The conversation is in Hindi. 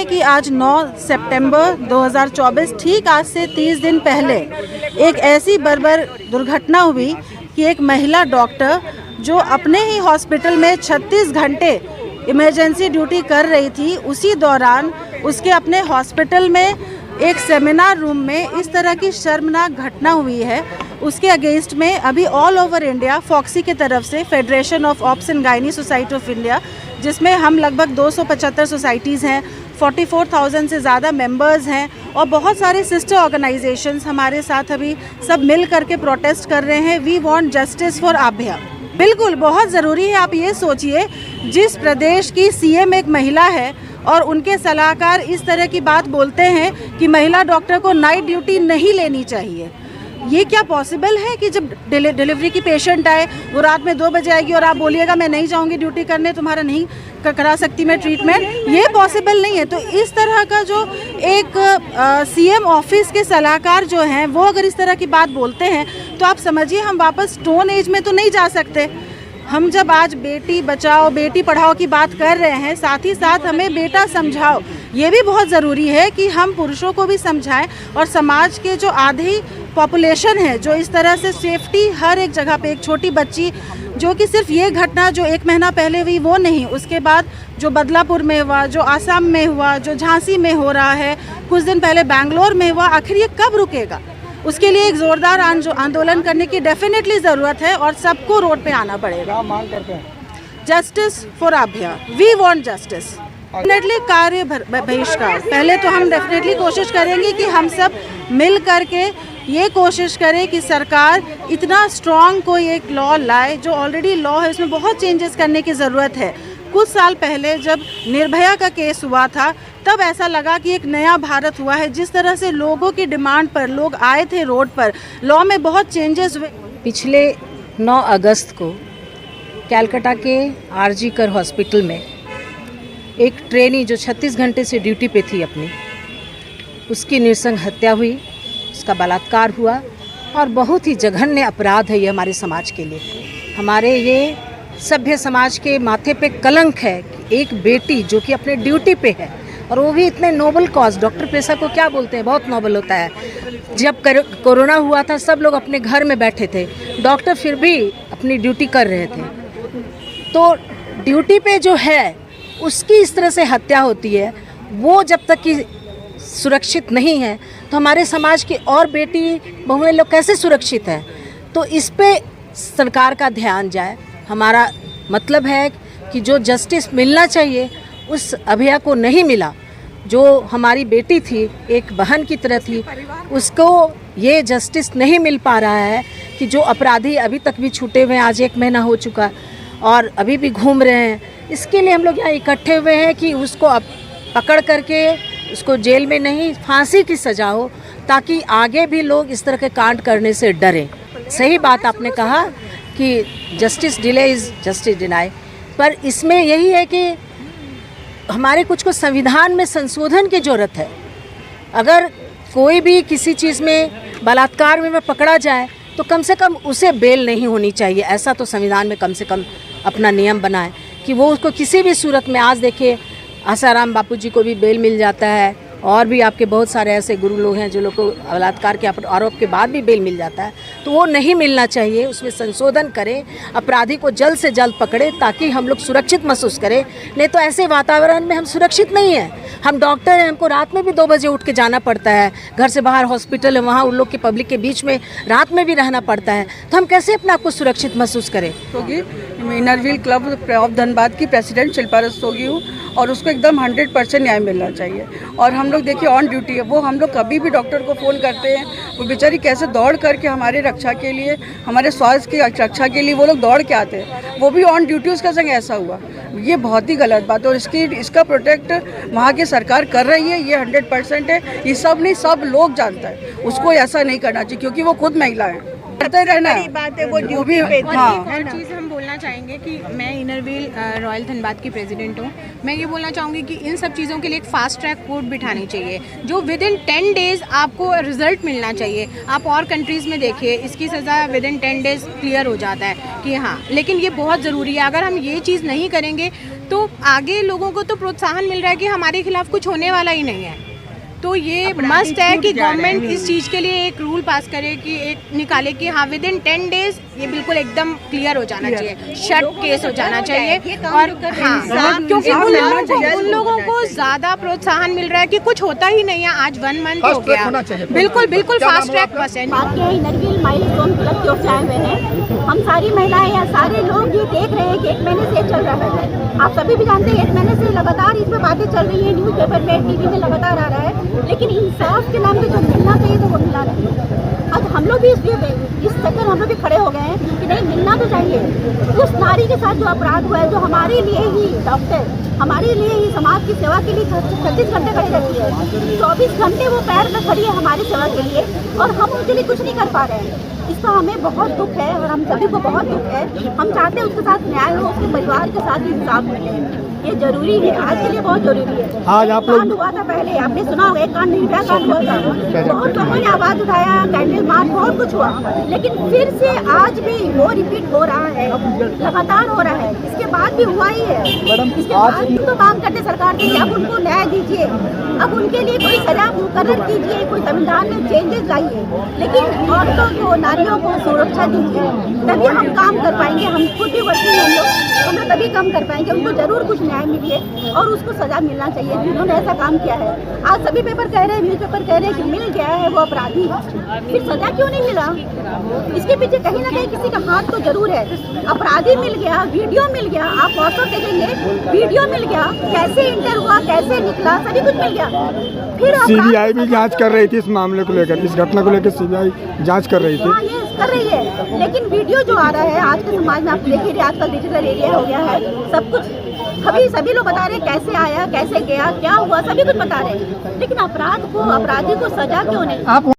हैं कि आज 9 सितंबर 2024 ठीक आज से 30 दिन पहले एक ऐसी बर्बर दुर्घटना हुई कि एक महिला डॉक्टर जो अपने ही हॉस्पिटल में 36 घंटे इमरजेंसी ड्यूटी कर रही थी, उसी दौरान उसके अपने हॉस्पिटल में एक सेमिनार रूम में इस तरह की शर्मनाक घटना हुई है। उसके अगेंस्ट में अभी ऑल ओवर इंडिया फॉक्सी की तरफ से federation of obs and gynae society of India, जिसमें हम लगभग 275 सोसाइटीज़ हैं, 44,000 से ज़्यादा मेंबर्स हैं और बहुत सारे सिस्टर ऑर्गेनाइजेशंस हमारे साथ अभी सब मिल करके प्रोटेस्ट कर रहे हैं। We want justice for Abhaya. बिल्कुल बहुत ज़रूरी है। आप ये सोचिए, जिस प्रदेश की सीएम एक महिला है और उनके सलाहकार इस तरह की बात बोलते हैं कि महिला डॉक्टर को नाइट ड्यूटी नहीं लेनी चाहिए। ये क्या पॉसिबल है कि जब डिलीवरी की पेशेंट आए, वो रात में 2 बजे आएगी और आप बोलिएगा मैं नहीं जाऊंगी ड्यूटी करने, तुम्हारा नहीं करा सकती मैं ट्रीटमेंट? ये पॉसिबल नहीं है। तो इस तरह का जो एक सीएम ऑफिस के सलाहकार जो हैं वो अगर इस तरह की बात बोलते हैं तो आप समझिए हम वापस स्टोन एज में तो नहीं जा सकते। हम जब आज बेटी बचाओ बेटी पढ़ाओ की बात कर रहे हैं, साथ ही साथ हमें बेटा समझाओ ये भी बहुत ज़रूरी है कि हम पुरुषों को भी समझाएं और समाज के जो आधी पॉपुलेशन है जो इस तरह से सेफ्टी हर एक जगह पे, एक छोटी बच्ची जो कि सिर्फ ये घटना जो 1 महीना पहले हुई वो नहीं, उसके बाद जो बदलापुर में हुआ, जो आसाम में हुआ, जो झांसी में हो रहा है, कुछ दिन पहले बैंगलोर में हुआ, आखिर ये कब रुकेगा? उसके लिए एक जोरदार आंदोलन करने की डेफिनेटली ज़रूरत है और सबको रोड पे आना पड़ेगा। मांग करते हैं justice for Abhaya. We want justice. Definitely कार्य बहिष्कार। पहले तो हम डेफिनेटली कोशिश करेंगे कि हम सब मिल करके ये कोशिश करें कि सरकार इतना स्ट्रॉन्ग कोई एक लॉ लाए। जो ऑलरेडी लॉ है उसमें बहुत चेंजेस करने की ज़रूरत है। कुछ साल पहले जब निर्भया का केस हुआ था तब ऐसा लगा कि एक नया भारत हुआ है। जिस तरह से लोगों की डिमांड पर लोग आए थे रोड पर, लॉ में बहुत चेंजेस हुए। पिछले 9 अगस्त को कलकत्ता के आरजी कर हॉस्पिटल में एक ट्रेनी जो 36 घंटे से ड्यूटी पे थी अपनी, उसकी नृशंस हत्या हुई, उसका बलात्कार हुआ और बहुत ही जघन्य अपराध है ये हमारे समाज के लिए। हमारे ये सभ्य समाज के माथे पे कलंक है कि एक बेटी जो कि अपने ड्यूटी पे है और वो भी इतने नोबल कॉज, डॉक्टर पेशा को क्या बोलते हैं, बहुत नोबल होता है। जब कोरोना हुआ था सब लोग अपने घर में बैठे थे, डॉक्टर फिर भी अपनी ड्यूटी कर रहे थे। तो ड्यूटी पे जो है उसकी इस तरह से हत्या होती है, वो जब तक कि सुरक्षित नहीं है तो हमारे समाज की और बेटी बहुएं लोग कैसे सुरक्षित हैं? तो इस पे सरकार का ध्यान जाए। हमारा मतलब है कि जो जस्टिस मिलना चाहिए उस अभया को नहीं मिला। जो हमारी बेटी थी, एक बहन की तरह थी, उसको ये जस्टिस नहीं मिल पा रहा है कि जो अपराधी अभी तक भी छूटे हुए हैं, आज 1 महीना हो चुका और अभी भी घूम रहे हैं। इसके लिए हम लोग यहाँ इकट्ठे हुए हैं कि उसको अब पकड़ करके उसको जेल में नहीं, फांसी की सज़ा हो, ताकि आगे भी लोग इस तरह के कांड करने से डरें। सही बात आपने कहा कि justice delay is justice deny, पर इसमें यही है कि हमारे कुछ संविधान में संशोधन की ज़रूरत है। अगर कोई भी किसी चीज़ में बलात्कार में पकड़ा जाए तो कम से कम उसे बेल नहीं होनी चाहिए। ऐसा तो संविधान में कम से कम अपना नियम बनाए कि वो उसको किसी भी सूरत में, आज देखिए आसाराम बापू जी को भी बेल मिल जाता है और भी आपके बहुत सारे ऐसे गुरु लोग हैं जो लोग को बलात्कार के आरोप के बाद भी बेल मिल जाता है, तो वो नहीं मिलना चाहिए। उसमें संशोधन करें, अपराधी को जल्द से जल्द पकड़े ताकि हम लोग सुरक्षित महसूस करें। नहीं तो ऐसे वातावरण में हम सुरक्षित नहीं हैं। हम डॉक्टर हैं, हमको रात में भी 2 बजे उठ के जाना पड़ता है, घर से बाहर हॉस्पिटल है, वहाँ उन लोग के पब्लिक के बीच में रात में भी रहना पड़ता है, तो हम कैसे अपने आप को सुरक्षित महसूस करें? मैं इनरव्हील क्लब ऑफ धनबाद की प्रेसिडेंट शिल्पा रस्तोगी हूँ और उसको एकदम 100% न्याय मिलना चाहिए। और हम लोग देखिए ऑन ड्यूटी है, वो हम लोग कभी भी डॉक्टर को फ़ोन करते हैं, वो बेचारी कैसे दौड़ करके हमारे रक्षा के लिए, हमारे स्वास्थ्य की रक्षा के लिए वो लोग दौड़ के आते हैं, वो भी ऑन ड्यूटी। उसका संग ऐसा हुआ, ये बहुत ही गलत बात है और इसका प्रोटेक्ट वहाँ की सरकार कर रही है, ये 100% है। ये सब नहीं, सब लोग जानता है, उसको ऐसा नहीं करना चाहिए क्योंकि वो खुद महिला है। करते रहना बात है, वो भी हाँ। हर चीज़ हम बोलना चाहेंगे कि मैं इनरव्हील रॉयल धनबाद की प्रेसिडेंट हूँ। मैं ये बोलना चाहूँगी कि इन सब चीज़ों के लिए एक फास्ट ट्रैक कोर्ट बिठानी चाहिए जो विदिन 10 डेज़ आपको रिजल्ट मिलना चाहिए। आप और कंट्रीज़ में देखिए, इसकी सज़ा विदिन 10 डेज़ क्लियर हो जाता है कि हाँ, लेकिन ये बहुत ज़रूरी है। अगर हम ये चीज़ नहीं करेंगे तो आगे लोगों को तो प्रोत्साहन मिल रहा है कि हमारे खिलाफ कुछ होने वाला ही नहीं है। तो ये मस्ट है कि गवर्नमेंट इस चीज़ के लिए एक रूल पास करे कि एक निकाले कि हाँ विद इन 10 डेज ये बिल्कुल एकदम क्लियर हो जाना चाहिए, शट केस हो जाना चाहिए। और हाँ, क्योंकि उन लोगों को ज़्यादा प्रोत्साहन मिल रहा है कि कुछ होता ही नहीं है। आज 1 मंथ हो गया, बिल्कुल बिल्कुल फास्ट ट्रैक बस है। बात के इनरव्हील माइलस्टोन क्लब की ओर से आए हुए हैं। हम सारी महिलाएं या सारे लोग ये देख रहे हैं कि 1 महीने से चल रहा है। आप सभी भी जानते हैं 1 महीने से लगातार इसमें बातें चल रही है, न्यूज़पेपर में, टीवी में लगातार आ रहा है, लेकिन इंसाफ के नाम पे जो मिलना चाहिए तो वो मिला नहीं। आज हम लोग भी इस चक्कर हम लोग भी खड़े हो गए हैं कि नहीं मिलना तो चाहिए। उस नारी के साथ जो अपराध हुआ है, जो हमारे लिए ही डॉक्टर, हमारे लिए ही समाज की सेवा के लिए 36 घंटे खड़ी रहती है, 24 घंटे वो पैर में खड़ी है हमारी सेवा के लिए, और हम उनके लिए कुछ नहीं कर पा रहे हैं। इसका हमें बहुत दुख है और हम सभी को बहुत दुख है। हम चाहते हैं उसके साथ न्याय हो, उसके परिवार के साथ इंसाफ मिले। ये जरूरी है, आज के लिए बहुत जरूरी है। आज आप लोग हुआ था पहले, आपने सुना होगा, एक कांड निर्भया कांड हुआ था, बहुत लोगों ने आवाज उठाया, कैंडल मार्च, बहुत कुछ हुआ, लेकिन फिर से आज भी वो रिपीट हो रहा है, लगातार हो रहा है। इसके बाद भी हुआ ही है। इसके बाद भी तो मांग करते सरकार से, अब उनको न्याय दीजिए, अब उनके लिए कोई सजा मुकर्रर कीजिए, कोई संविधान में चेंजेस लाइए, लेकिन औरतों को, नारियों को सुरक्षा दीजिए, तभी हम काम कर पाएंगे। हम खुद भी वर्किंग हैं हम लोग तभी काम कर पाएंगे। उनको जरूर कुछ न्याय मिले और उसको सजा मिलना चाहिए जिन्होंने ऐसा काम किया है। आज सभी पेपर कह रहे हैं, न्यूज़ पेपर कह रहे हैं कि मिल गया है वो अपराधी, फिर सजा क्यों नहीं मिला? इसके पीछे कहीं ना कहीं किसी का हाथ तो जरूर है। अपराधी मिल गया, वीडियो मिल गया, आप व्हाट्सएप देखेंगे, वीडियो मिल गया, कैसे इंटर हुआ, कैसे निकला, सभी कुछ मिल गया। फिर सीबीआई भी जांच कर रही थी इस मामले को लेकर, इस घटना को लेकर सीबीआई जांच कर रही थी। हाँ, ये कर रही है, लेकिन वीडियो जो आ रहा है आज के समाज में, आप देख रहे आजकल डिजिटल एरिया हो गया है, सब कुछ सभी लोग बता रहे हैं कैसे आया, कैसे गया, क्या हुआ, सभी कुछ बता रहे हैं, लेकिन अपराधी को सजा क्यों नहीं?